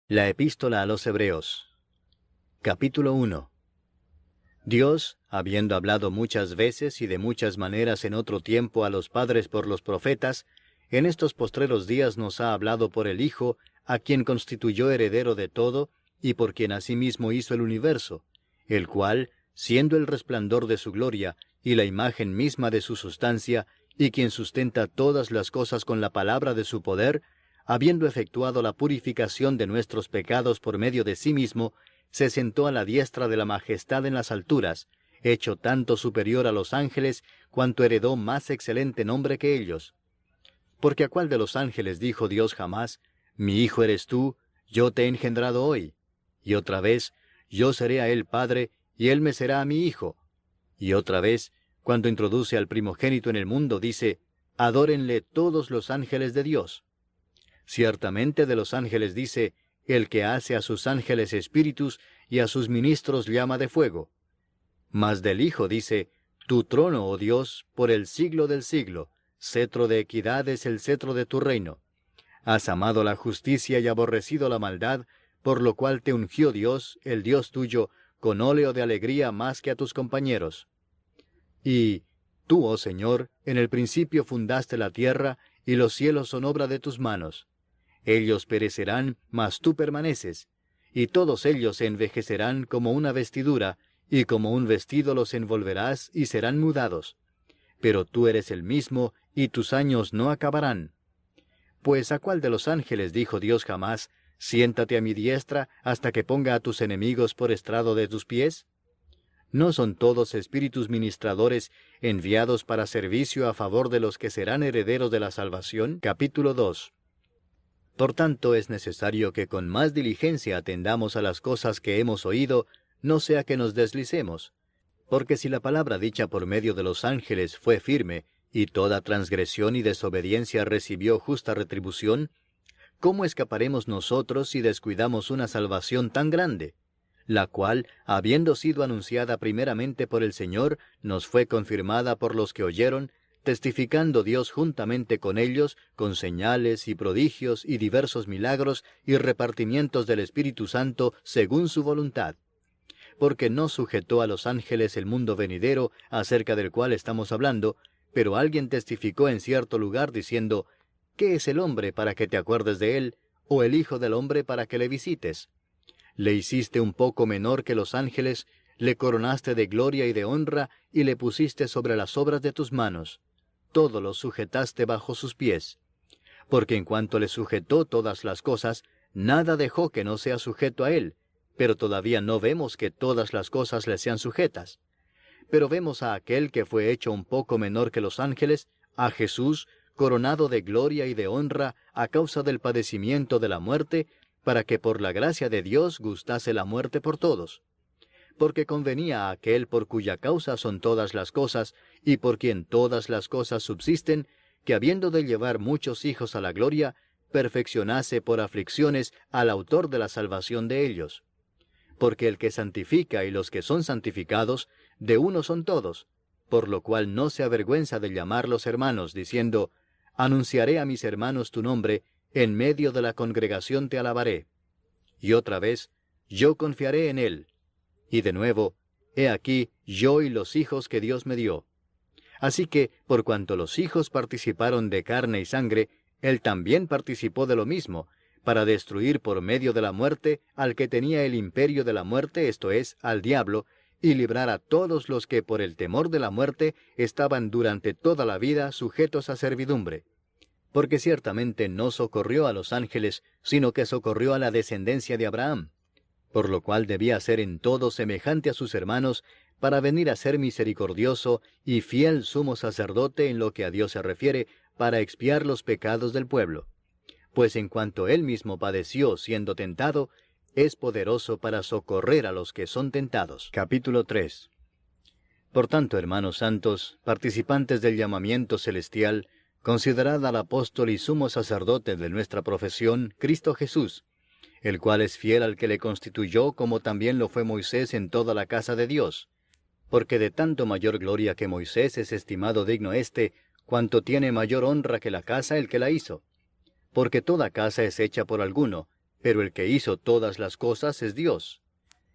La Epístola a los Hebreos. Capítulo 1. Dios, habiendo hablado muchas veces y de muchas maneras en otro tiempo a los padres por los profetas, en estos postreros días nos ha hablado por el Hijo, a quien constituyó heredero de todo, y por quien asimismo hizo el universo, el cual, siendo el resplandor de su gloria, y la imagen misma de su sustancia, y quien sustenta todas las cosas con la palabra de su poder, habiendo efectuado la purificación de nuestros pecados por medio de sí mismo, se sentó a la diestra de la majestad en las alturas, hecho tanto superior a los ángeles, cuanto heredó más excelente nombre que ellos. Porque ¿a cuál de los ángeles dijo Dios jamás, mi hijo eres tú, yo te he engendrado hoy? Y otra vez, yo seré a él padre, y él me será a mi hijo. Y otra vez, cuando introduce al primogénito en el mundo, dice, adórenle todos los ángeles de Dios. Ciertamente de los ángeles dice, el que hace a sus ángeles espíritus y a sus ministros llama de fuego. Mas del Hijo dice, tu trono, oh Dios, por el siglo del siglo, cetro de equidad es el cetro de tu reino. Has amado la justicia y aborrecido la maldad, por lo cual te ungió Dios, el Dios tuyo, con óleo de alegría más que a tus compañeros. Y tú, oh Señor, en el principio fundaste la tierra, y los cielos son obra de tus manos. Ellos perecerán, mas tú permaneces, y todos ellos se envejecerán como una vestidura, y como un vestido los envolverás y serán mudados. Pero tú eres el mismo, y tus años no acabarán. Pues ¿a cuál de los ángeles dijo Dios jamás, siéntate a mi diestra hasta que ponga a tus enemigos por estrado de tus pies? ¿No son todos espíritus ministradores enviados para servicio a favor de los que serán herederos de la salvación? Capítulo 2. Por tanto, es necesario que con más diligencia atendamos a las cosas que hemos oído, no sea que nos deslicemos. Porque si la palabra dicha por medio de los ángeles fue firme, y toda transgresión y desobediencia recibió justa retribución, ¿cómo escaparemos nosotros si descuidamos una salvación tan grande? La cual, habiendo sido anunciada primeramente por el Señor, nos fue confirmada por los que oyeron, testificando Dios juntamente con ellos, con señales y prodigios y diversos milagros y repartimientos del Espíritu Santo según su voluntad. Porque no sujetó a los ángeles el mundo venidero, acerca del cual estamos hablando, pero alguien testificó en cierto lugar diciendo, ¿qué es el hombre para que te acuerdes de él, o el hijo del hombre para que le visites? Le hiciste un poco menor que los ángeles, le coronaste de gloria y de honra, y le pusiste sobre las obras de tus manos. Todo lo sujetaste bajo sus pies. Porque en cuanto le sujetó todas las cosas, nada dejó que no sea sujeto a él, pero todavía no vemos que todas las cosas le sean sujetas. Pero vemos a aquel que fue hecho un poco menor que los ángeles, a Jesús, coronado de gloria y de honra a causa del padecimiento de la muerte, para que por la gracia de Dios gustase la muerte por todos. Porque convenía a aquel por cuya causa son todas las cosas, y por quien todas las cosas subsisten, que habiendo de llevar muchos hijos a la gloria, perfeccionase por aflicciones al autor de la salvación de ellos. Porque el que santifica y los que son santificados, de uno son todos, por lo cual no se avergüenza de llamarlos hermanos, diciendo, anunciaré a mis hermanos tu nombre, en medio de la congregación te alabaré. Y otra vez, yo confiaré en él. Y de nuevo, he aquí yo y los hijos que Dios me dio. Así que, por cuanto los hijos participaron de carne y sangre, él también participó de lo mismo, para destruir por medio de la muerte al que tenía el imperio de la muerte, esto es, al diablo, y librar a todos los que por el temor de la muerte estaban durante toda la vida sujetos a servidumbre. Porque ciertamente no socorrió a los ángeles, sino que socorrió a la descendencia de Abraham, por lo cual debía ser en todo semejante a sus hermanos, para venir a ser misericordioso y fiel sumo sacerdote en lo que a Dios se refiere, para expiar los pecados del pueblo. Pues en cuanto él mismo padeció siendo tentado, es poderoso para socorrer a los que son tentados. Capítulo 3. Por tanto, hermanos santos, participantes del llamamiento celestial, considerad al apóstol y sumo sacerdote de nuestra profesión, Cristo Jesús, el cual es fiel al que le constituyó, como también lo fue Moisés en toda la casa de Dios. Porque de tanto mayor gloria que Moisés es estimado digno cuanto tiene mayor honra que la casa el que la hizo. Porque toda casa es hecha por alguno, pero el que hizo todas las cosas es Dios.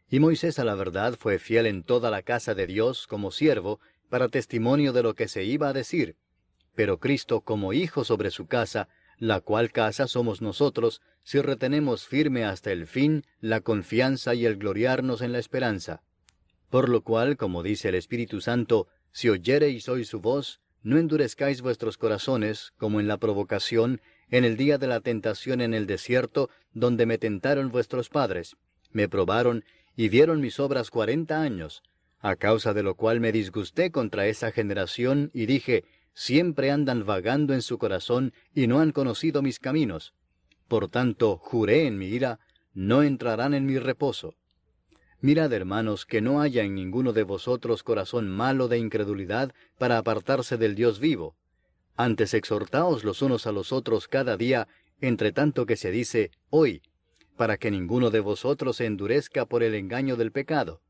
Y Moisés a la verdad fue fiel en toda la casa de Dios como siervo, para testimonio de lo que se iba a decir, pero Cristo como hijo sobre su casa, la cual casa somos nosotros, si retenemos firme hasta el fin la confianza y el gloriarnos en la esperanza. Por lo cual, como dice el Espíritu Santo, si oyereis hoy su voz, no endurezcáis vuestros corazones, como en la provocación, en el día de la tentación en el desierto, donde me tentaron vuestros padres, me probaron y vieron mis obras 40 años, a causa de lo cual me disgusté contra esa generación, y dije, siempre andan vagando en su corazón, y no han conocido mis caminos. Por tanto, juré en mi ira, no entrarán en mi reposo. Mirad, hermanos, que no haya en ninguno de vosotros corazón malo de incredulidad para apartarse del Dios vivo. Antes exhortaos los unos a los otros cada día, entre tanto que se dice, hoy, para que ninguno de vosotros se endurezca por el engaño del pecado.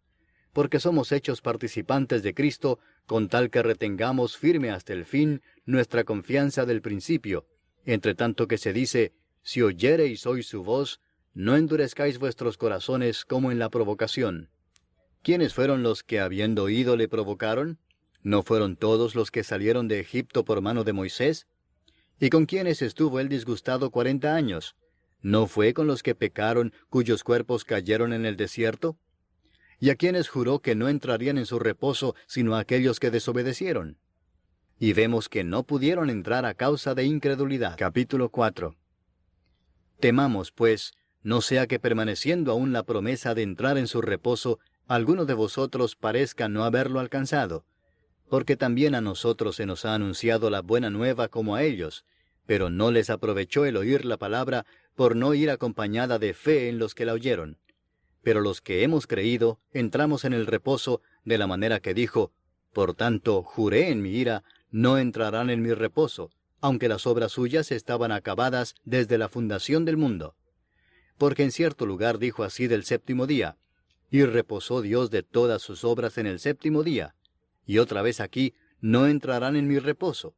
Porque somos hechos participantes de Cristo, con tal que retengamos firme hasta el fin nuestra confianza del principio, entre tanto que se dice, si oyereis hoy su voz, no endurezcáis vuestros corazones como en la provocación. ¿Quiénes fueron los que habiendo oído le provocaron? ¿No fueron todos los que salieron de Egipto por mano de Moisés? ¿Y con quiénes estuvo él disgustado 40 años? ¿No fue con los que pecaron, cuyos cuerpos cayeron en el desierto? ¿Y a quienes juró que no entrarían en su reposo, sino a aquellos que desobedecieron? Y vemos que no pudieron entrar a causa de incredulidad. Capítulo 4. Temamos, pues, no sea que permaneciendo aún la promesa de entrar en su reposo, alguno de vosotros parezca no haberlo alcanzado. Porque también a nosotros se nos ha anunciado la buena nueva como a ellos, pero no les aprovechó el oír la palabra por no ir acompañada de fe en los que la oyeron. Pero los que hemos creído, entramos en el reposo, de la manera que dijo, por tanto, juré en mi ira, no entrarán en mi reposo, aunque las obras suyas estaban acabadas desde la fundación del mundo. Porque en cierto lugar dijo así del séptimo día, y reposó Dios de todas sus obras en el séptimo día, y otra vez aquí, no entrarán en mi reposo.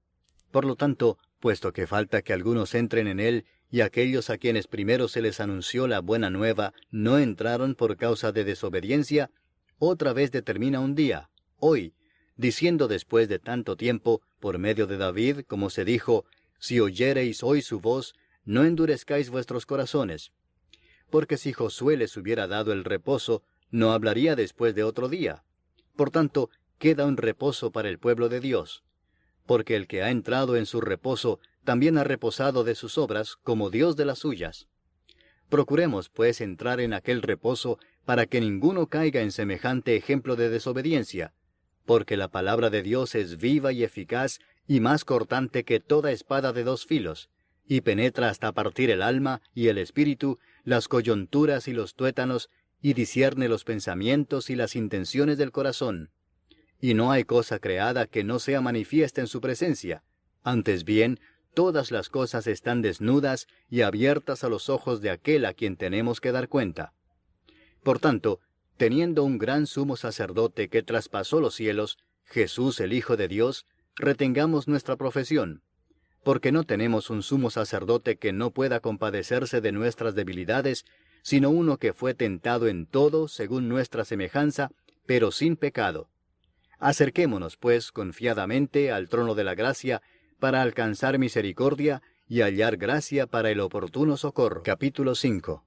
Por lo tanto, puesto que falta que algunos entren en él, y aquellos a quienes primero se les anunció la buena nueva no entraron por causa de desobediencia, otra vez determina un día, hoy, diciendo después de tanto tiempo, por medio de David, como se dijo, si oyereis hoy su voz, no endurezcáis vuestros corazones. Porque si Josué les hubiera dado el reposo, no hablaría después de otro día. Por tanto, queda un reposo para el pueblo de Dios. Porque el que ha entrado en su reposo, también ha reposado de sus obras, como Dios de las suyas. Procuremos, pues, entrar en aquel reposo, para que ninguno caiga en semejante ejemplo de desobediencia, porque la palabra de Dios es viva y eficaz, y más cortante que toda espada de 2 filos, y penetra hasta partir el alma y el espíritu, las coyunturas y los tuétanos, y discierne los pensamientos y las intenciones del corazón. Y no hay cosa creada que no sea manifiesta en su presencia. Antes bien, todas las cosas están desnudas y abiertas a los ojos de aquel a quien tenemos que dar cuenta. Por tanto, teniendo un gran sumo sacerdote que traspasó los cielos, Jesús el Hijo de Dios, retengamos nuestra profesión. Porque no tenemos un sumo sacerdote que no pueda compadecerse de nuestras debilidades, sino uno que fue tentado en todo según nuestra semejanza, pero sin pecado. Acerquémonos, pues, confiadamente al trono de la gracia, para alcanzar misericordia y hallar gracia para el oportuno socorro. Capítulo 5.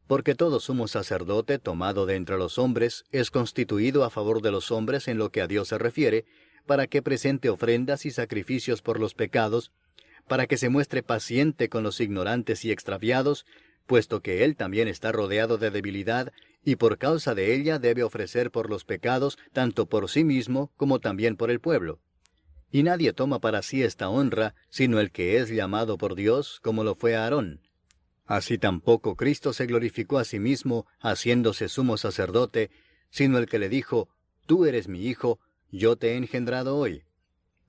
Porque todo sumo sacerdote tomado de entre los hombres es constituido a favor de los hombres en lo que a Dios se refiere, para que presente ofrendas y sacrificios por los pecados, para que se muestre paciente con los ignorantes y extraviados, puesto que él también está rodeado de debilidad, y por causa de ella debe ofrecer por los pecados, tanto por sí mismo como también por el pueblo. Y nadie toma para sí esta honra, sino el que es llamado por Dios, como lo fue Aarón. Así tampoco Cristo se glorificó a sí mismo, haciéndose sumo sacerdote, sino el que le dijo, tú eres mi hijo, yo te he engendrado hoy.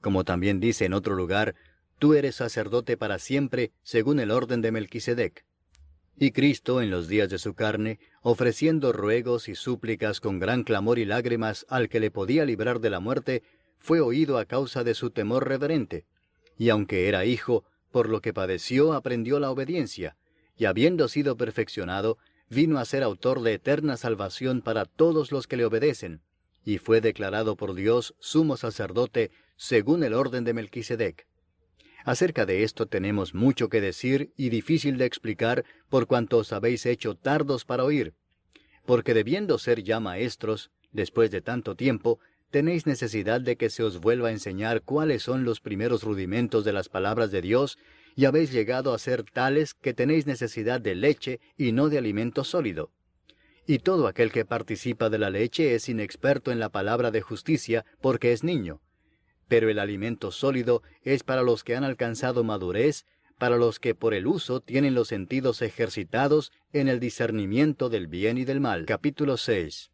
Como también dice en otro lugar, tú eres sacerdote para siempre, según el orden de Melquisedec. Y Cristo, en los días de su carne, ofreciendo ruegos y súplicas con gran clamor y lágrimas al que le podía librar de la muerte, fue oído a causa de su temor reverente. Y aunque era hijo, por lo que padeció aprendió la obediencia, y habiendo sido perfeccionado, vino a ser autor de eterna salvación para todos los que le obedecen, y fue declarado por Dios sumo sacerdote según el orden de Melquisedec. Acerca de esto tenemos mucho que decir y difícil de explicar por cuanto os habéis hecho tardos para oír, porque debiendo ser ya maestros, después de tanto tiempo, tenéis necesidad de que se os vuelva a enseñar cuáles son los primeros rudimentos de las palabras de Dios, y habéis llegado a ser tales que tenéis necesidad de leche y no de alimento sólido. Y todo aquel que participa de la leche es inexperto en la palabra de justicia, porque es niño. Pero el alimento sólido es para los que han alcanzado madurez, para los que por el uso tienen los sentidos ejercitados en el discernimiento del bien y del mal. Capítulo 6.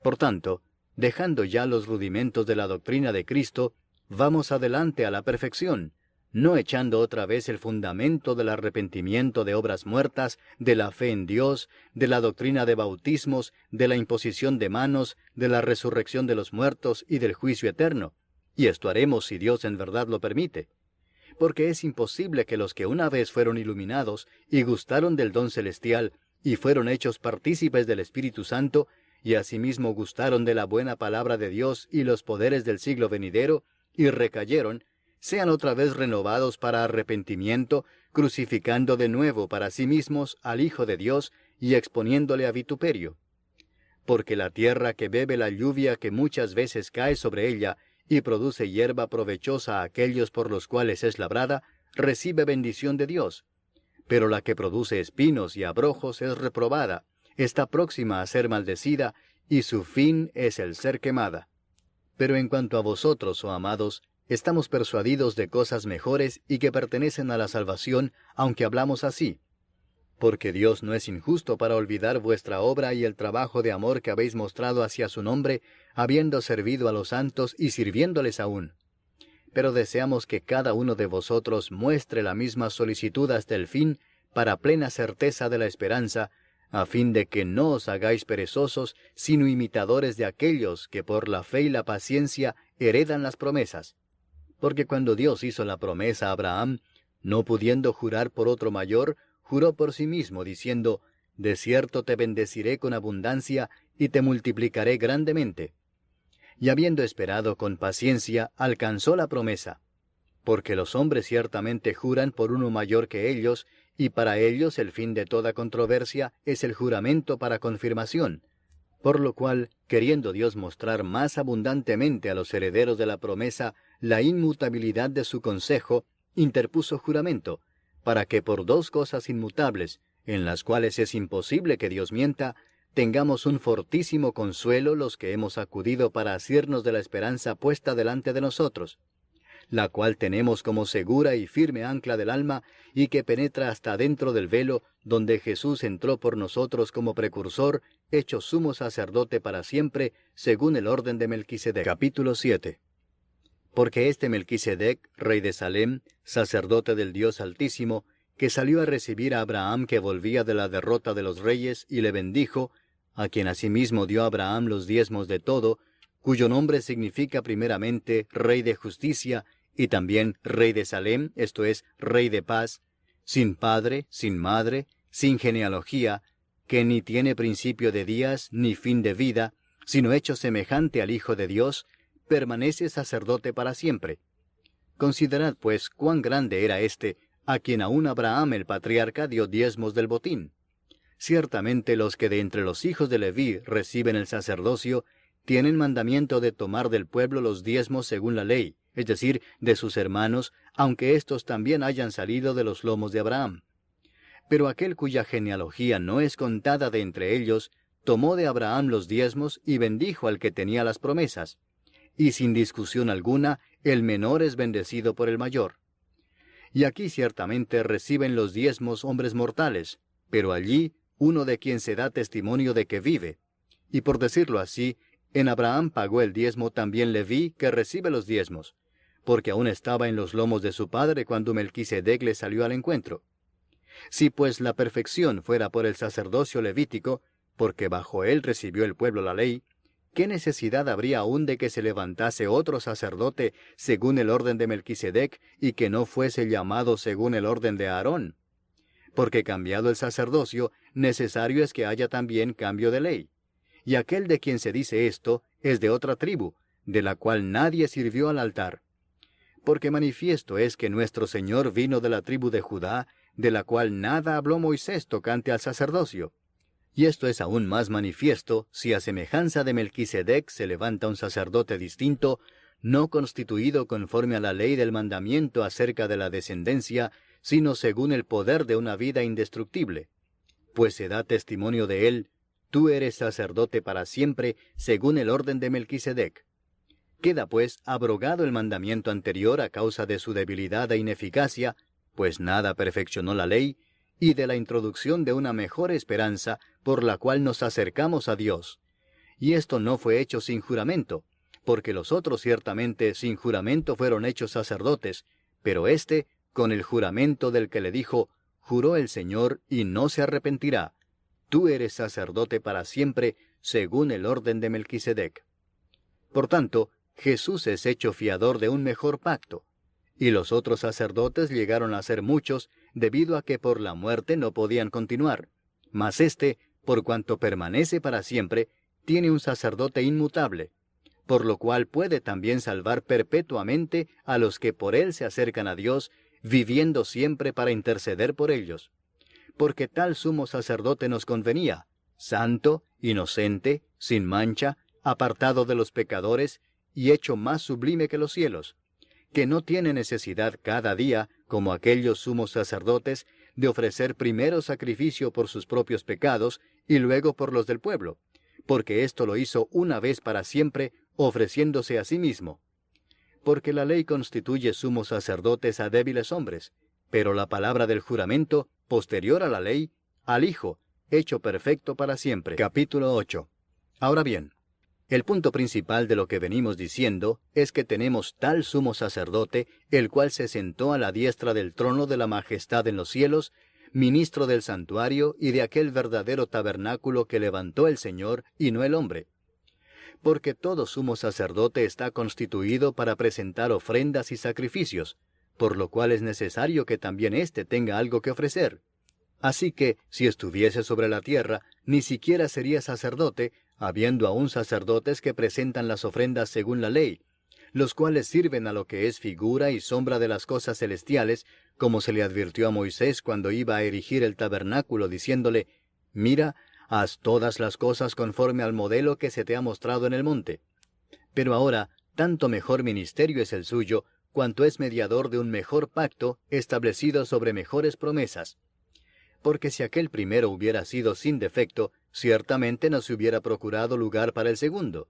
Por tanto, dejando ya los rudimentos de la doctrina de Cristo, vamos adelante a la perfección, no echando otra vez el fundamento del arrepentimiento de obras muertas, de la fe en Dios, de la doctrina de bautismos, de la imposición de manos, de la resurrección de los muertos y del juicio eterno. Y esto haremos si Dios en verdad lo permite. Porque es imposible que los que una vez fueron iluminados y gustaron del don celestial y fueron hechos partícipes del Espíritu Santo, y asimismo gustaron de la buena palabra de Dios y los poderes del siglo venidero, y recayeron, sean otra vez renovados para arrepentimiento, crucificando de nuevo para sí mismos al Hijo de Dios y exponiéndole a vituperio. Porque la tierra que bebe la lluvia que muchas veces cae sobre ella, y produce hierba provechosa a aquellos por los cuales es labrada, recibe bendición de Dios. Pero la que produce espinos y abrojos es reprobada, está próxima a ser maldecida, y su fin es el ser quemada. Pero en cuanto a vosotros, oh amados, estamos persuadidos de cosas mejores y que pertenecen a la salvación, aunque hablamos así. Porque Dios no es injusto para olvidar vuestra obra y el trabajo de amor que habéis mostrado hacia su nombre, habiendo servido a los santos y sirviéndoles aún. Pero deseamos que cada uno de vosotros muestre la misma solicitud hasta el fin, para plena certeza de la esperanza, a fin de que no os hagáis perezosos, sino imitadores de aquellos que por la fe y la paciencia heredan las promesas. Porque cuando Dios hizo la promesa a Abraham, no pudiendo jurar por otro mayor, juró por sí mismo, diciendo, «De cierto te bendeciré con abundancia, y te multiplicaré grandemente». Y habiendo esperado con paciencia, alcanzó la promesa. Porque los hombres ciertamente juran por uno mayor que ellos, y para ellos el fin de toda controversia es el juramento para confirmación. Por lo cual, queriendo Dios mostrar más abundantemente a los herederos de la promesa la inmutabilidad de su consejo, interpuso juramento, para que por dos cosas inmutables, en las cuales es imposible que Dios mienta, tengamos un fortísimo consuelo los que hemos acudido para asirnos de la esperanza puesta delante de nosotros, la cual tenemos como segura y firme ancla del alma, y que penetra hasta dentro del velo, donde Jesús entró por nosotros como precursor, hecho sumo sacerdote para siempre, según el orden de Melquisedec. Capítulo 7. Porque este Melquisedec, rey de Salem, sacerdote del Dios Altísimo, que salió a recibir a Abraham que volvía de la derrota de los reyes, y le bendijo, a quien asimismo dio a Abraham los diezmos de todo, cuyo nombre significa primeramente Rey de Justicia, y también Rey de Salem, esto es, Rey de Paz, sin padre, sin madre, sin genealogía, que ni tiene principio de días, ni fin de vida, sino hecho semejante al Hijo de Dios, permanece sacerdote para siempre. Considerad, pues, cuán grande era éste, a quien aún Abraham el patriarca dio diezmos del botín. Ciertamente los que de entre los hijos de Leví reciben el sacerdocio, tienen mandamiento de tomar del pueblo los diezmos según la ley, es decir, de sus hermanos, aunque éstos también hayan salido de los lomos de Abraham. Pero aquel cuya genealogía no es contada de entre ellos, tomó de Abraham los diezmos y bendijo al que tenía las promesas. Y sin discusión alguna, el menor es bendecido por el mayor. Y aquí ciertamente reciben los diezmos hombres mortales, pero allí uno de quien se da testimonio de que vive. Y por decirlo así, en Abraham pagó el diezmo también Leví, que recibe los diezmos, porque aún estaba en los lomos de su padre cuando Melquisedec le salió al encuentro. Si pues la perfección fuera por el sacerdocio levítico, porque bajo él recibió el pueblo la ley, ¿qué necesidad habría aún de que se levantase otro sacerdote según el orden de Melquisedec y que no fuese llamado según el orden de Aarón? porque cambiado el sacerdocio, necesario es que haya también cambio de ley. Y aquel de quien se dice esto es de otra tribu, de la cual nadie sirvió al altar. Porque manifiesto es que nuestro Señor vino de la tribu de Judá, de la cual nada habló Moisés tocante al sacerdocio. Y esto es aún más manifiesto si a semejanza de Melquisedec se levanta un sacerdote distinto, no constituido conforme a la ley del mandamiento acerca de la descendencia, sino según el poder de una vida indestructible. Pues se da testimonio de él: tú eres sacerdote para siempre, según el orden de Melquisedec. Queda pues abrogado el mandamiento anterior a causa de su debilidad e ineficacia, pues nada perfeccionó la ley, y de la introducción de una mejor esperanza por la cual nos acercamos a Dios. Y esto no fue hecho sin juramento, porque los otros ciertamente sin juramento fueron hechos sacerdotes, pero éste con el juramento del que le dijo: juró el Señor y no se arrepentirá. Tú eres sacerdote para siempre, según el orden de Melquisedec. Por tanto, Jesús es hecho fiador de un mejor pacto, y los otros sacerdotes llegaron a ser muchos, debido a que por la muerte no podían continuar. Mas éste, por cuanto permanece para siempre, tiene un sacerdote inmutable, por lo cual puede también salvar perpetuamente a los que por él se acercan a Dios, viviendo siempre para interceder por ellos. Porque tal sumo sacerdote nos convenía, santo, inocente, sin mancha, apartado de los pecadores, y hecho más sublime que los cielos, que no tiene necesidad cada día, como aquellos sumos sacerdotes, de ofrecer primero sacrificio por sus propios pecados y luego por los del pueblo, porque esto lo hizo una vez para siempre, ofreciéndose a sí mismo. Porque la ley constituye sumos sacerdotes a débiles hombres, pero la palabra del juramento, posterior a la ley, al Hijo, hecho perfecto para siempre. Capítulo 8. Ahora bien, el punto principal de lo que venimos diciendo es que tenemos tal sumo sacerdote, el cual se sentó a la diestra del trono de la majestad en los cielos, ministro del santuario y de aquel verdadero tabernáculo que levantó el Señor y no el hombre. Porque todo sumo sacerdote está constituido para presentar ofrendas y sacrificios, por lo cual es necesario que también éste tenga algo que ofrecer. Así que, si estuviese sobre la tierra, ni siquiera sería sacerdote, habiendo aún sacerdotes que presentan las ofrendas según la ley, los cuales sirven a lo que es figura y sombra de las cosas celestiales, como se le advirtió a Moisés cuando iba a erigir el tabernáculo, diciéndole: mira, haz todas las cosas conforme al modelo que se te ha mostrado en el monte. Pero ahora, tanto mejor ministerio es el suyo, cuanto es mediador de un mejor pacto, establecido sobre mejores promesas. Porque si aquel primero hubiera sido sin defecto, ciertamente no se hubiera procurado lugar para el segundo.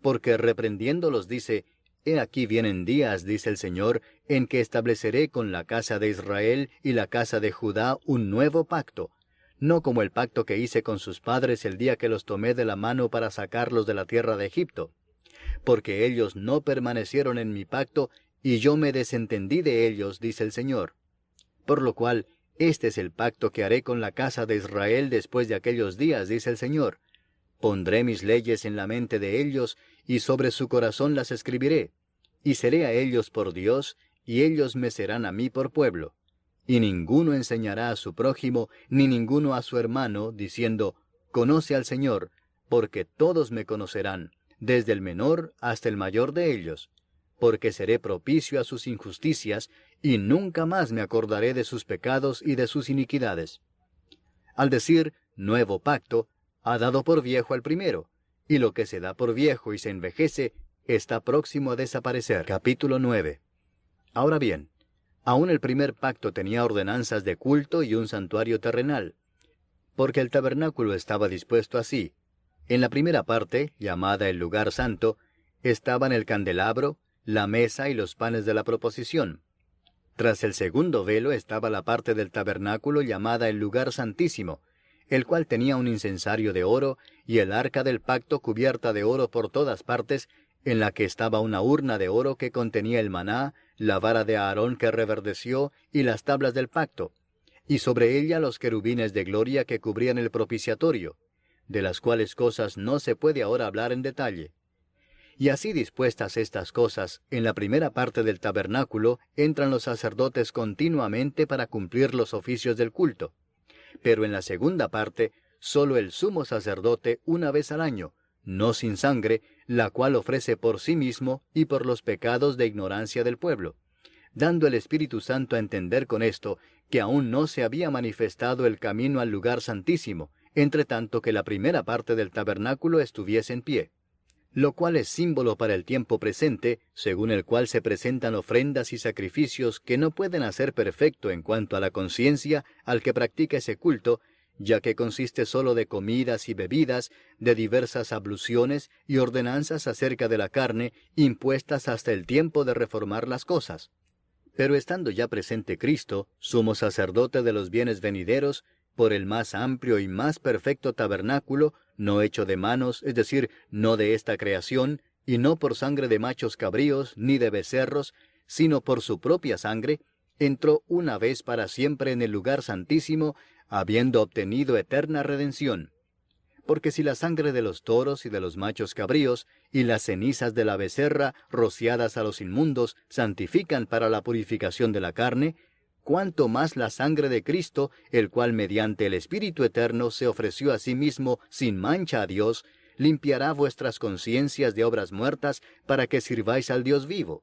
Porque reprendiéndolos dice: he aquí vienen días, dice el Señor, en que estableceré con la casa de Israel y la casa de Judá un nuevo pacto, no como el pacto que hice con sus padres el día que los tomé de la mano para sacarlos de la tierra de Egipto. Porque ellos no permanecieron en mi pacto, y yo me desentendí de ellos, dice el Señor. Por lo cual, este es el pacto que haré con la casa de Israel después de aquellos días, dice el Señor. Pondré mis leyes en la mente de ellos, y sobre su corazón las escribiré. Y seré a ellos por Dios, y ellos me serán a mí por pueblo. Y ninguno enseñará a su prójimo, ni ninguno a su hermano, diciendo: conoce al Señor, porque todos me conocerán, desde el menor hasta el mayor de ellos. Porque seré propicio a sus injusticias, y nunca más me acordaré de sus pecados y de sus iniquidades. Al decir nuevo pacto, ha dado por viejo al primero, y lo que se da por viejo y se envejece, está próximo a desaparecer. Capítulo 9. Ahora bien, aún el primer pacto tenía ordenanzas de culto y un santuario terrenal, porque el tabernáculo estaba dispuesto así. En la primera parte, llamada el lugar santo, estaban el candelabro, la mesa y los panes de la proposición. Tras el segundo velo estaba la parte del tabernáculo llamada el lugar santísimo, el cual tenía un incensario de oro, y el arca del pacto cubierta de oro por todas partes, en la que estaba una urna de oro que contenía el maná, la vara de Aarón que reverdeció, y las tablas del pacto, y sobre ella los querubines de gloria que cubrían el propiciatorio, de las cuales cosas no se puede ahora hablar en detalle. Y así dispuestas estas cosas, en la primera parte del tabernáculo entran los sacerdotes continuamente para cumplir los oficios del culto. pero en la segunda parte, solo el sumo sacerdote una vez al año, no sin sangre, la cual ofrece por sí mismo y por los pecados de ignorancia del pueblo, dando el Espíritu Santo a entender con esto que aún no se había manifestado el camino al lugar santísimo, entre tanto que la primera parte del tabernáculo estuviese en pie, lo cual es símbolo para el tiempo presente, según el cual se presentan ofrendas y sacrificios que no pueden hacer perfecto en cuanto a la conciencia al que practica ese culto, ya que consiste solo de comidas y bebidas, de diversas abluciones y ordenanzas acerca de la carne, impuestas hasta el tiempo de reformar las cosas. Pero estando ya presente Cristo, sumo sacerdote de los bienes venideros, por el más amplio y más perfecto tabernáculo, no hecho de manos, es decir, no de esta creación, y no por sangre de machos cabríos, ni de becerros, sino por su propia sangre, entró una vez para siempre en el lugar santísimo, habiendo obtenido eterna redención. Porque si la sangre de los toros y de los machos cabríos, y las cenizas de la becerra, rociadas a los inmundos, santifican para la purificación de la carne, cuánto más la sangre de Cristo, el cual mediante el Espíritu Eterno se ofreció a sí mismo sin mancha a Dios, limpiará vuestras conciencias de obras muertas para que sirváis al Dios vivo.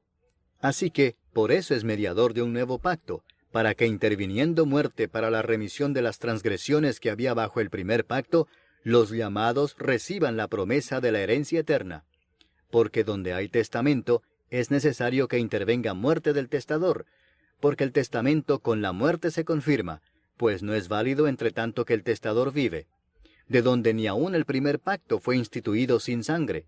Así que, por eso es mediador de un nuevo pacto, para que interviniendo muerte para la remisión de las transgresiones que había bajo el primer pacto, los llamados reciban la promesa de la herencia eterna. Porque donde hay testamento, es necesario que intervenga muerte del testador, porque el testamento con la muerte se confirma, pues no es válido entre tanto que el testador vive, de donde ni aun el primer pacto fue instituido sin sangre,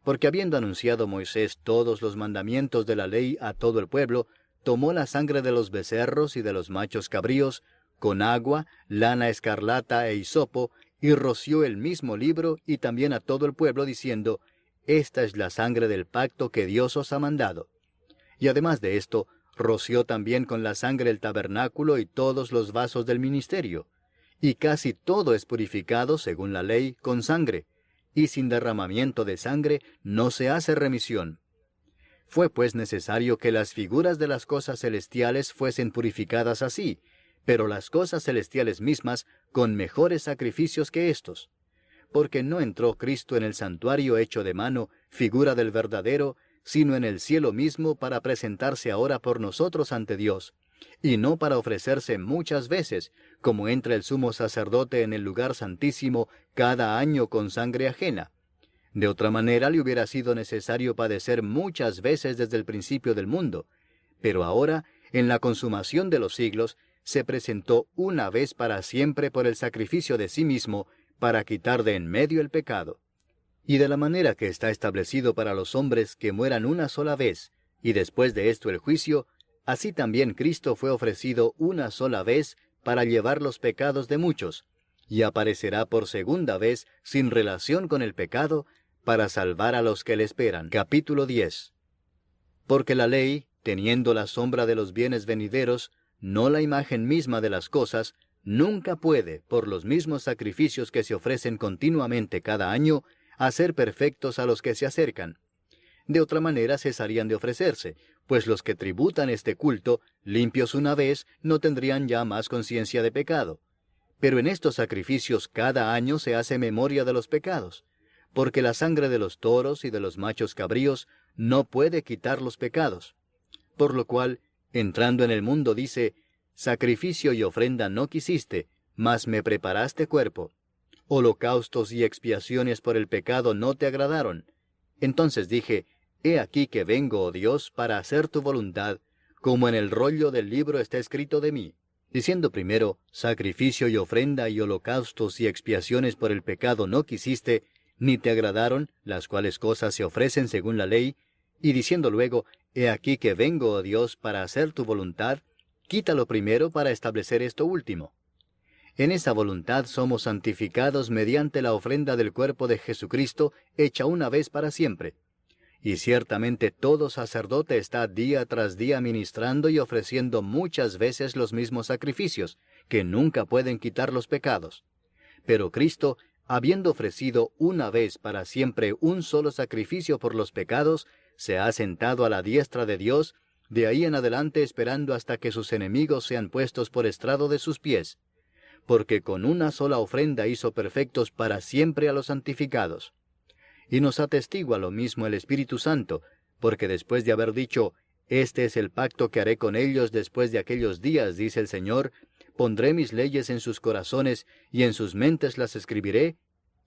porque habiendo anunciado Moisés todos los mandamientos de la ley a todo el pueblo, tomó la sangre de los becerros y de los machos cabríos, con agua, lana escarlata e hisopo, y roció el mismo libro y también a todo el pueblo, diciendo, Esta es la sangre del pacto que Dios os ha mandado. Y además de esto, roció también con la sangre el tabernáculo y todos los vasos del ministerio. Y casi todo es purificado, según la ley, con sangre, y sin derramamiento de sangre no se hace remisión. Fue pues necesario que las figuras de las cosas celestiales fuesen purificadas así, pero las cosas celestiales mismas con mejores sacrificios que éstos. Porque no entró Cristo en el santuario hecho de mano, figura del verdadero, sino en el cielo mismo para presentarse ahora por nosotros ante Dios, y no para ofrecerse muchas veces, como entra el sumo sacerdote en el lugar santísimo cada año con sangre ajena. De otra manera le hubiera sido necesario padecer muchas veces desde el principio del mundo, pero ahora, en la consumación de los siglos, se presentó una vez para siempre por el sacrificio de sí mismo, para quitar de en medio el pecado. Y de la manera que está establecido para los hombres que mueran una sola vez, y después de esto el juicio, así también Cristo fue ofrecido una sola vez para llevar los pecados de muchos, y aparecerá por segunda vez sin relación con el pecado, para salvar a los que le esperan. Capítulo 10. Porque la ley, teniendo la sombra de los bienes venideros, no la imagen misma de las cosas, nunca puede, por los mismos sacrificios que se ofrecen continuamente cada año, hacer perfectos a los que se acercan. De otra manera cesarían de ofrecerse, pues los que tributan este culto, limpios una vez, no tendrían ya más conciencia de pecado. Pero en estos sacrificios cada año se hace memoria de los pecados, porque la sangre de los toros y de los machos cabríos no puede quitar los pecados. Por lo cual, entrando en el mundo dice, Sacrificio y ofrenda no quisiste, mas me preparaste cuerpo. Holocaustos y expiaciones por el pecado no te agradaron. Entonces dije, He aquí que vengo, oh Dios, para hacer tu voluntad, como en el rollo del libro está escrito de mí. Diciendo primero, Sacrificio y ofrenda y holocaustos y expiaciones por el pecado no quisiste, ni te agradaron, las cuales cosas se ofrecen según la ley, y diciendo luego, He aquí que vengo, oh Dios, para hacer tu voluntad, quítalo primero para establecer esto último. En esa voluntad somos santificados mediante la ofrenda del cuerpo de Jesucristo, hecha una vez para siempre. Y ciertamente todo sacerdote está día tras día ministrando y ofreciendo muchas veces los mismos sacrificios, que nunca pueden quitar los pecados. Pero Cristo, habiendo ofrecido una vez para siempre un solo sacrificio por los pecados, se ha sentado a la diestra de Dios, de ahí en adelante esperando hasta que sus enemigos sean puestos por estrado de sus pies. porque con una sola ofrenda hizo perfectos para siempre a los santificados. Y nos atestigua lo mismo el Espíritu Santo, porque después de haber dicho, «Este es el pacto que haré con ellos después de aquellos días», dice el Señor, «pondré mis leyes en sus corazones, y en sus mentes las escribiré»,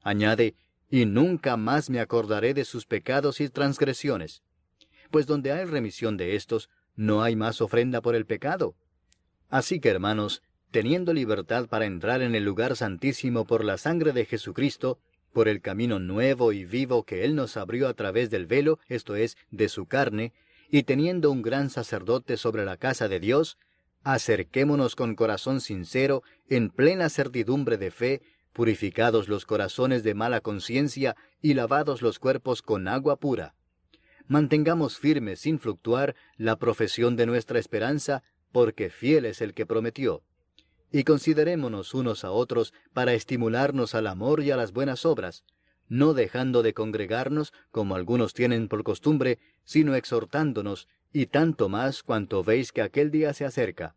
añade, «y nunca más me acordaré de sus pecados y transgresiones». Pues donde hay remisión de estos, no hay más ofrenda por el pecado. Así que, hermanos, teniendo libertad para entrar en el lugar santísimo por la sangre de Jesucristo, por el camino nuevo y vivo que Él nos abrió a través del velo, esto es, de su carne, y teniendo un gran sacerdote sobre la casa de Dios, acerquémonos con corazón sincero, en plena certidumbre de fe, purificados los corazones de mala conciencia y lavados los cuerpos con agua pura. Mantengamos firme sin fluctuar la profesión de nuestra esperanza, porque fiel es el que prometió. Y considerémonos unos a otros para estimularnos al amor y a las buenas obras, no dejando de congregarnos, como algunos tienen por costumbre, sino exhortándonos, y tanto más cuanto veis que aquel día se acerca.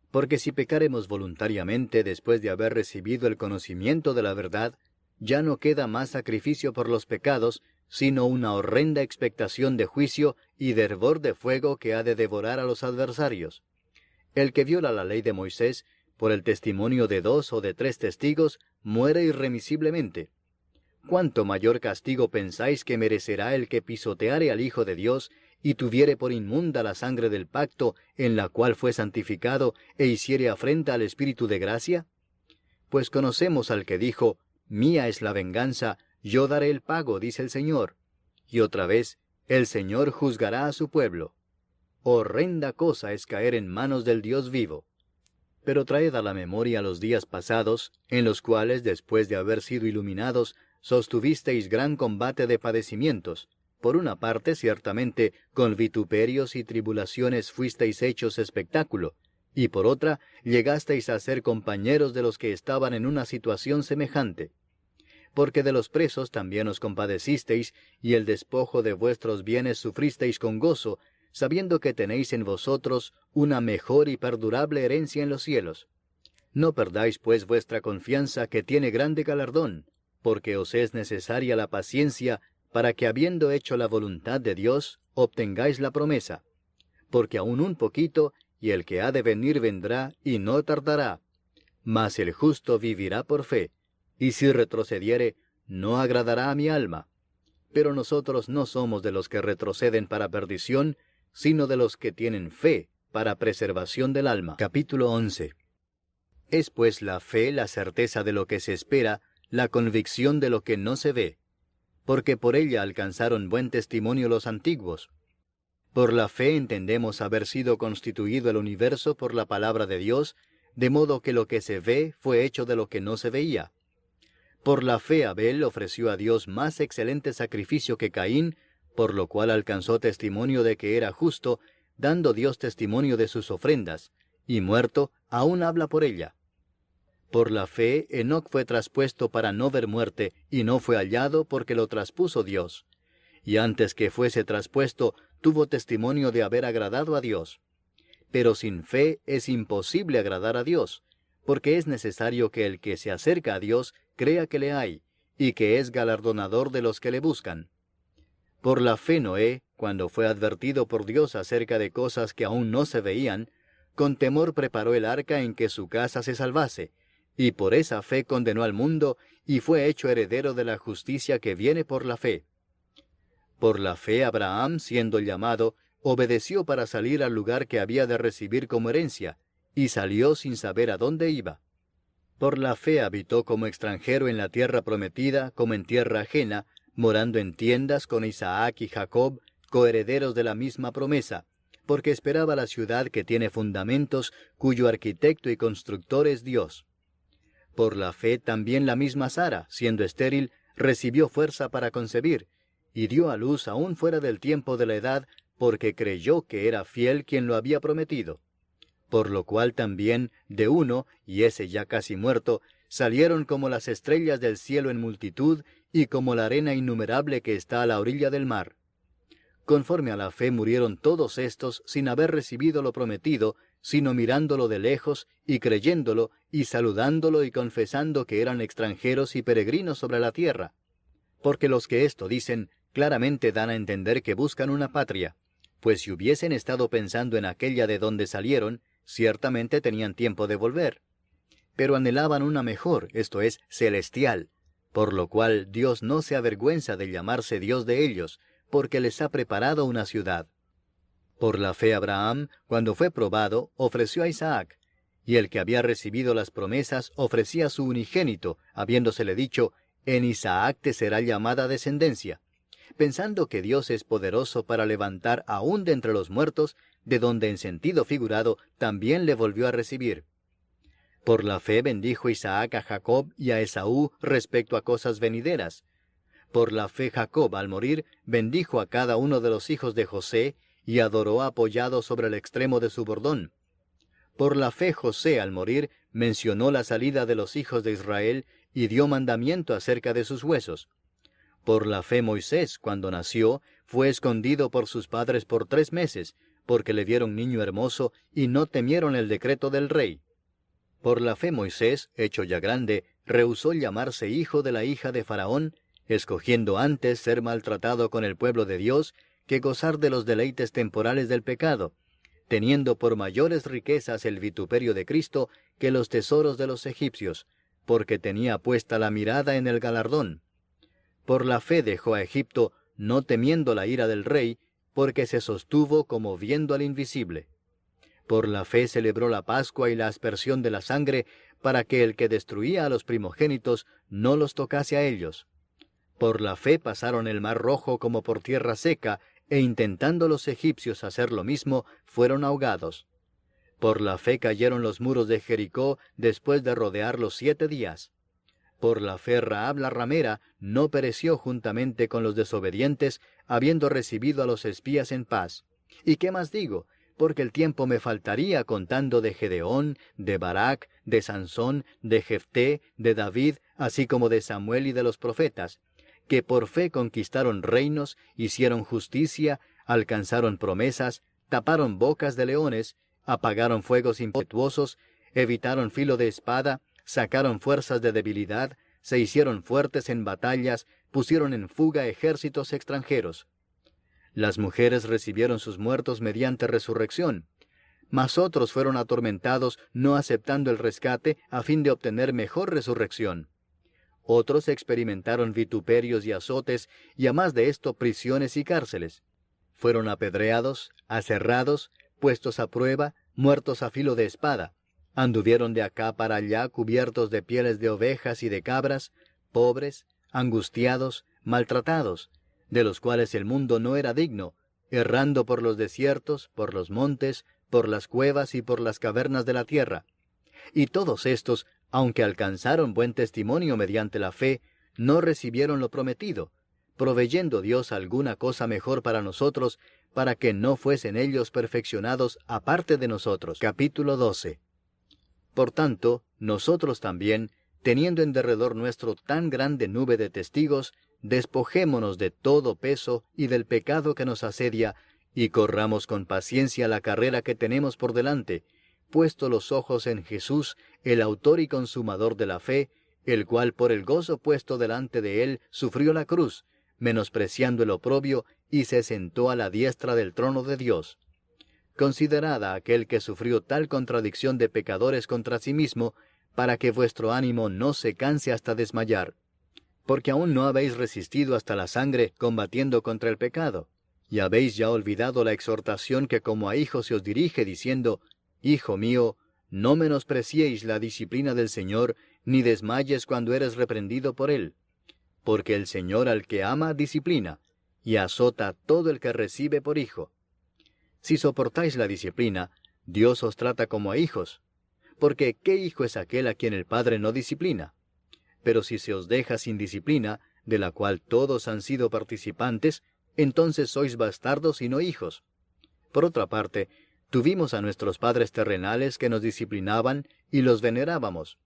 Porque si pecaremos voluntariamente después de haber recibido el conocimiento de la verdad, ya no queda más sacrificio por los pecados, sino una horrenda expectación de juicio y de hervor de fuego que ha de devorar a los adversarios. El que viola la ley de Moisés, por el testimonio de 2 o de 3 testigos, muere irremisiblemente. ¿Cuánto mayor castigo pensáis que merecerá el que pisoteare al Hijo de Dios, y tuviere por inmunda la sangre del pacto, en la cual fue santificado, e hiciere afrenta al Espíritu de gracia? Pues conocemos al que dijo, «Mía es la venganza, yo daré el pago», dice el Señor. Y otra vez, «El Señor juzgará a su pueblo». Horrenda cosa es caer en manos del Dios vivo. Pero traed a la memoria los días pasados, en los cuales, después de haber sido iluminados, sostuvisteis gran combate de padecimientos. Por una parte, ciertamente, con vituperios y tribulaciones fuisteis hechos espectáculo, y por otra, llegasteis a ser compañeros de los que estaban en una situación semejante. Porque de los presos también os compadecisteis, y el despojo de vuestros bienes sufristeis con gozo, sabiendo que tenéis en vosotros una mejor y perdurable herencia en los cielos. No perdáis pues vuestra confianza, que tiene grande galardón, porque os es necesaria la paciencia, para que habiendo hecho la voluntad de Dios, obtengáis la promesa. Porque aún un poquito, y el que ha de venir vendrá, y no tardará. Mas el justo vivirá por fe, y si retrocediere, no agradará a mi alma. Pero nosotros no somos de los que retroceden para perdición, sino de los que tienen fe para preservación del alma. Capítulo 11. Es pues la fe la certeza de lo que se espera, la convicción de lo que no se ve, porque por ella alcanzaron buen testimonio los antiguos. Por la fe entendemos haber sido constituido el universo por la palabra de Dios, de modo que lo que se ve fue hecho de lo que no se veía. Por la fe Abel ofreció a Dios más excelente sacrificio que Caín, por lo cual alcanzó testimonio de que era justo, dando Dios testimonio de sus ofrendas, y muerto, aún habla por ella. Por la fe Enoc fue traspuesto para no ver muerte, y no fue hallado porque lo traspuso Dios. Y antes que fuese traspuesto, tuvo testimonio de haber agradado a Dios. Pero sin fe es imposible agradar a Dios, porque es necesario que el que se acerca a Dios crea que le hay, y que es galardonador de los que le buscan. Por la fe Noé, cuando fue advertido por Dios acerca de cosas que aún no se veían, con temor preparó el arca en que su casa se salvase, y por esa fe condenó al mundo, y fue hecho heredero de la justicia que viene por la fe. Por la fe Abraham, siendo llamado, obedeció para salir al lugar que había de recibir como herencia, y salió sin saber a dónde iba. Por la fe habitó como extranjero en la tierra prometida, como en tierra ajena, morando en tiendas con Isaac y Jacob, coherederos de la misma promesa, porque esperaba la ciudad que tiene fundamentos, cuyo arquitecto y constructor es Dios. Por la fe también la misma Sara, siendo estéril, recibió fuerza para concebir, y dio a luz aún fuera del tiempo de la edad, porque creyó que era fiel quien lo había prometido. Por lo cual también, de uno, y ese ya casi muerto, salieron como las estrellas del cielo en multitud, y como la arena innumerable que está a la orilla del mar. Conforme a la fe murieron todos estos sin haber recibido lo prometido, sino mirándolo de lejos, y creyéndolo, y saludándolo, y confesando que eran extranjeros y peregrinos sobre la tierra. Porque los que esto dicen, claramente dan a entender que buscan una patria, pues si hubiesen estado pensando en aquella de donde salieron, ciertamente tenían tiempo de volver. Pero anhelaban una mejor, esto es, celestial, por lo cual Dios no se avergüenza de llamarse Dios de ellos, porque les ha preparado una ciudad. Por la fe Abraham, cuando fue probado, ofreció a Isaac, y el que había recibido las promesas ofrecía a su unigénito, habiéndosele dicho, en Isaac te será llamada descendencia, pensando que Dios es poderoso para levantar aún de entre los muertos, de donde en sentido figurado también le volvió a recibir. Por la fe bendijo Isaac a Jacob y a Esaú respecto a cosas venideras. Por la fe Jacob, al morir, bendijo a cada uno de los hijos de José, y adoró apoyado sobre el extremo de su bordón. Por la fe José, al morir, mencionó la salida de los hijos de Israel, y dio mandamiento acerca de sus huesos. Por la fe Moisés, cuando nació, fue escondido por sus padres por 3 meses, porque le vieron niño hermoso, y no temieron el decreto del rey. Por la fe Moisés, hecho ya grande, rehusó llamarse hijo de la hija de Faraón, escogiendo antes ser maltratado con el pueblo de Dios, que gozar de los deleites temporales del pecado, teniendo por mayores riquezas el vituperio de Cristo que los tesoros de los egipcios, porque tenía puesta la mirada en el galardón. Por la fe dejó a Egipto, no temiendo la ira del rey, porque se sostuvo como viendo al invisible. Por la fe celebró la Pascua y la aspersión de la sangre, para que el que destruía a los primogénitos no los tocase a ellos. Por la fe pasaron el mar Rojo como por tierra seca, e intentando los egipcios hacer lo mismo, fueron ahogados. Por la fe cayeron los muros de Jericó después de rodearlos 7 días. Por la fe Rahab la ramera no pereció juntamente con los desobedientes, habiendo recibido a los espías en paz. ¿Y qué más digo? Porque el tiempo me faltaría contando de Gedeón, de Barak, de Sansón, de Jefté, de David, así como de Samuel y de los profetas, que por fe conquistaron reinos, hicieron justicia, alcanzaron promesas, taparon bocas de leones, apagaron fuegos impetuosos, evitaron filo de espada, sacaron fuerzas de debilidad, se hicieron fuertes en batallas, pusieron en fuga ejércitos extranjeros. Las mujeres recibieron sus muertos mediante resurrección, mas otros fueron atormentados no aceptando el rescate a fin de obtener mejor resurrección. Otros experimentaron vituperios y azotes, y a más de esto prisiones y cárceles. Fueron apedreados, aserrados, puestos a prueba, muertos a filo de espada. Anduvieron de acá para allá cubiertos de pieles de ovejas y de cabras, pobres, angustiados, maltratados, de los cuales el mundo no era digno, errando por los desiertos, por los montes, por las cuevas y por las cavernas de la tierra. Y todos estos, aunque alcanzaron buen testimonio mediante la fe, no recibieron lo prometido, proveyendo Dios alguna cosa mejor para nosotros, para que no fuesen ellos perfeccionados aparte de nosotros. Capítulo 12. Por tanto, nosotros también, teniendo en derredor nuestro tan grande nube de testigos, despojémonos de todo peso y del pecado que nos asedia, y corramos con paciencia la carrera que tenemos por delante, puesto los ojos en Jesús, el autor y consumador de la fe, el cual por el gozo puesto delante de él sufrió la cruz, menospreciando el oprobio, y se sentó a la diestra del trono de Dios. Considerad a aquel que sufrió tal contradicción de pecadores contra sí mismo, para que vuestro ánimo no se canse hasta desmayar. Porque aún no habéis resistido hasta la sangre combatiendo contra el pecado, y habéis ya olvidado la exhortación que como a hijos se os dirige, diciendo, Hijo mío, no menospreciéis la disciplina del Señor, ni desmayes cuando eres reprendido por Él. Porque el Señor al que ama disciplina, y azota a todo el que recibe por hijo. Si soportáis la disciplina, Dios os trata como a hijos. Porque ¿qué hijo es aquel a quien el Padre no disciplina? Pero si se os deja sin disciplina, de la cual todos han sido participantes, entonces sois bastardos y no hijos. Por otra parte, tuvimos a nuestros padres terrenales que nos disciplinaban y los venerábamos.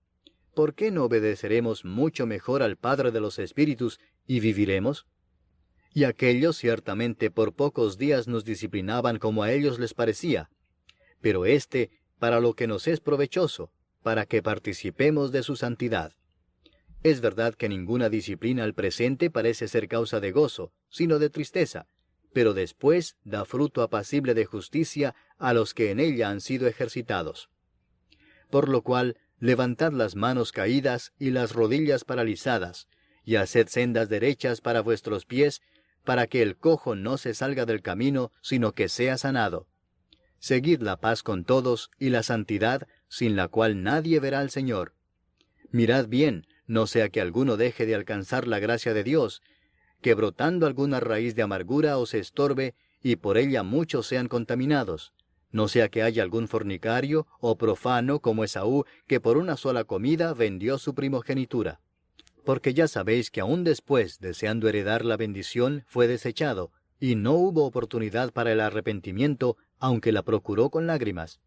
¿Por qué no obedeceremos mucho mejor al Padre de los Espíritus y viviremos? Y aquellos ciertamente por pocos días nos disciplinaban como a ellos les parecía, pero éste, para lo que nos es provechoso, para que participemos de su santidad. Es verdad que ninguna disciplina al presente parece ser causa de gozo, sino de tristeza, pero después da fruto apacible de justicia a los que en ella han sido ejercitados. Por lo cual, levantad las manos caídas y las rodillas paralizadas, y haced sendas derechas para vuestros pies, para que el cojo no se salga del camino, sino que sea sanado. Seguid la paz con todos y la santidad, sin la cual nadie verá al Señor. Mirad bien, no sea que alguno deje de alcanzar la gracia de Dios, que brotando alguna raíz de amargura os estorbe, y por ella muchos sean contaminados. No sea que haya algún fornicario o profano como Esaú, que por una sola comida vendió su primogenitura. Porque ya sabéis que aún después, deseando heredar la bendición, fue desechado, y no hubo oportunidad para el arrepentimiento, aunque la procuró con lágrimas.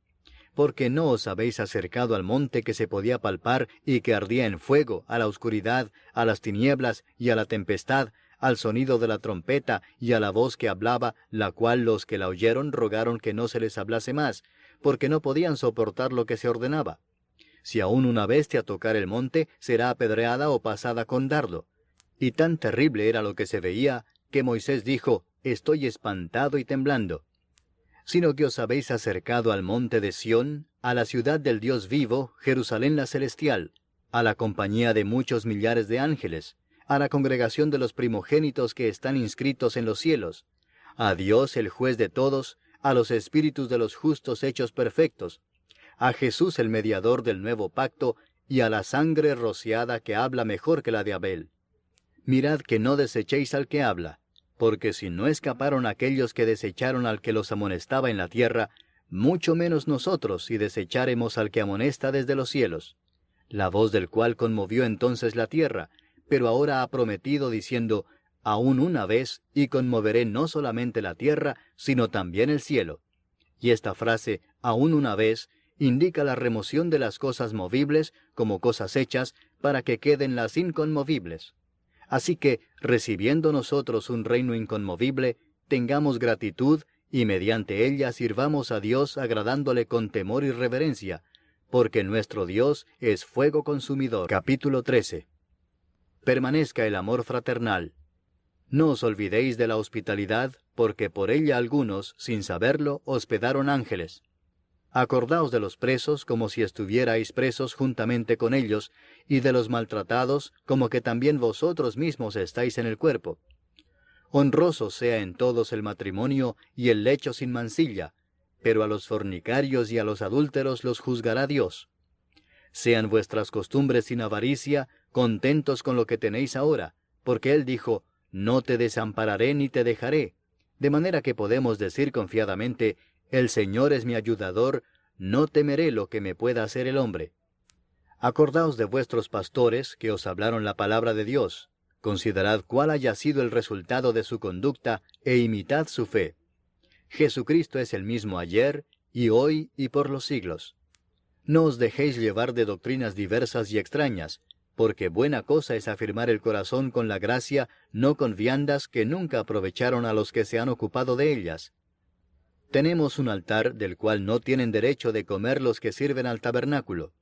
Porque no os habéis acercado al monte que se podía palpar y que ardía en fuego, a la oscuridad, a las tinieblas y a la tempestad, al sonido de la trompeta y a la voz que hablaba, la cual los que la oyeron rogaron que no se les hablase más, porque no podían soportar lo que se ordenaba. Si aún una bestia tocar el monte, será apedreada o pasada con dardo. Y tan terrible era lo que se veía, que Moisés dijo, «Estoy espantado y temblando». Sino que os habéis acercado al monte de Sión, a la ciudad del Dios vivo, Jerusalén la celestial, a la compañía de muchos millares de ángeles, a la congregación de los primogénitos que están inscritos en los cielos, a Dios el juez de todos, a los espíritus de los justos hechos perfectos, a Jesús el mediador del nuevo pacto, y a la sangre rociada que habla mejor que la de Abel. Mirad que no desechéis al que habla, porque si no escaparon aquellos que desecharon al que los amonestaba en la tierra, mucho menos nosotros si desecháremos al que amonesta desde los cielos, la voz del cual conmovió entonces la tierra, pero ahora ha prometido diciendo, aún una vez, y conmoveré no solamente la tierra, sino también el cielo. Y esta frase, aún una vez, indica la remoción de las cosas movibles como cosas hechas, para que queden las inconmovibles. Así que, recibiendo nosotros un reino inconmovible, tengamos gratitud, y mediante ella sirvamos a Dios agradándole con temor y reverencia, porque nuestro Dios es fuego consumidor. Capítulo 13. Permanezca el amor fraternal. No os olvidéis de la hospitalidad, porque por ella algunos, sin saberlo, hospedaron ángeles. Acordaos de los presos como si estuvierais presos juntamente con ellos, y de los maltratados como que también vosotros mismos estáis en el cuerpo. Honroso sea en todos el matrimonio y el lecho sin mancilla, pero a los fornicarios y a los adúlteros los juzgará Dios. Sean vuestras costumbres sin avaricia, contentos con lo que tenéis ahora, porque Él dijo, «No te desampararé ni te dejaré», de manera que podemos decir confiadamente, «El Señor es mi ayudador, no temeré lo que me pueda hacer el hombre». Acordaos de vuestros pastores que os hablaron la palabra de Dios, considerad cuál haya sido el resultado de su conducta, e imitad su fe. Jesucristo es el mismo ayer, y hoy, y por los siglos. No os dejéis llevar de doctrinas diversas y extrañas, porque buena cosa es afirmar el corazón con la gracia, no con viandas que nunca aprovecharon a los que se han ocupado de ellas. Tenemos un altar del cual no tienen derecho de comer los que sirven al tabernáculo,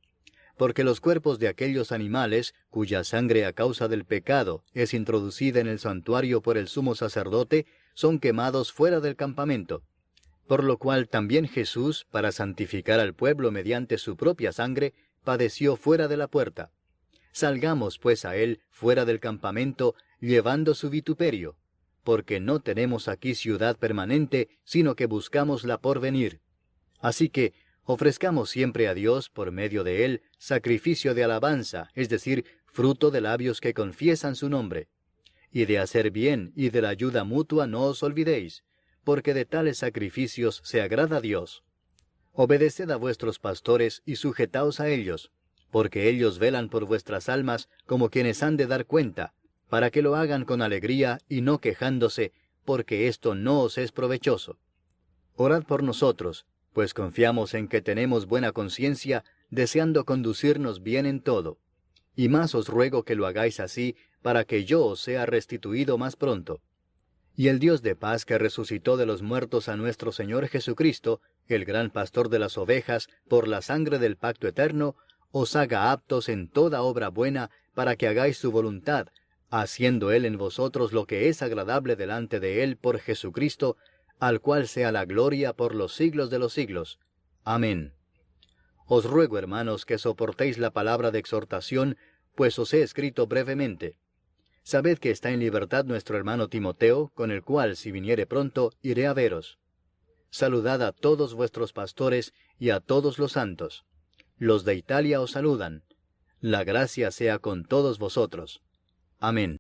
porque los cuerpos de aquellos animales, cuya sangre a causa del pecado es introducida en el santuario por el sumo sacerdote, son quemados fuera del campamento. Por lo cual también Jesús, para santificar al pueblo mediante su propia sangre, padeció fuera de la puerta. Salgamos pues a él fuera del campamento, llevando su vituperio, porque no tenemos aquí ciudad permanente, sino que buscamos la por venir. Así que, ofrezcamos siempre a Dios, por medio de él, sacrificio de alabanza, es decir, fruto de labios que confiesan su nombre. Y de hacer bien y de la ayuda mutua no os olvidéis, porque de tales sacrificios se agrada a Dios. Obedeced a vuestros pastores y sujetaos a ellos, porque ellos velan por vuestras almas como quienes han de dar cuenta, para que lo hagan con alegría y no quejándose, porque esto no os es provechoso. Orad por nosotros, pues confiamos en que tenemos buena conciencia, deseando conducirnos bien en todo. Y más os ruego que lo hagáis así, para que yo os sea restituido más pronto. Y el Dios de paz que resucitó de los muertos a nuestro Señor Jesucristo, el gran pastor de las ovejas, por la sangre del pacto eterno, os haga aptos en toda obra buena, para que hagáis su voluntad, haciendo Él en vosotros lo que es agradable delante de Él por Jesucristo, al cual sea la gloria por los siglos de los siglos. Amén. Os ruego, hermanos, que soportéis la palabra de exhortación, pues os he escrito brevemente. Sabed que está en libertad nuestro hermano Timoteo, con el cual, si viniere pronto, iré a veros. Saludad a todos vuestros pastores y a todos los santos. Los de Italia os saludan. La gracia sea con todos vosotros. Amén.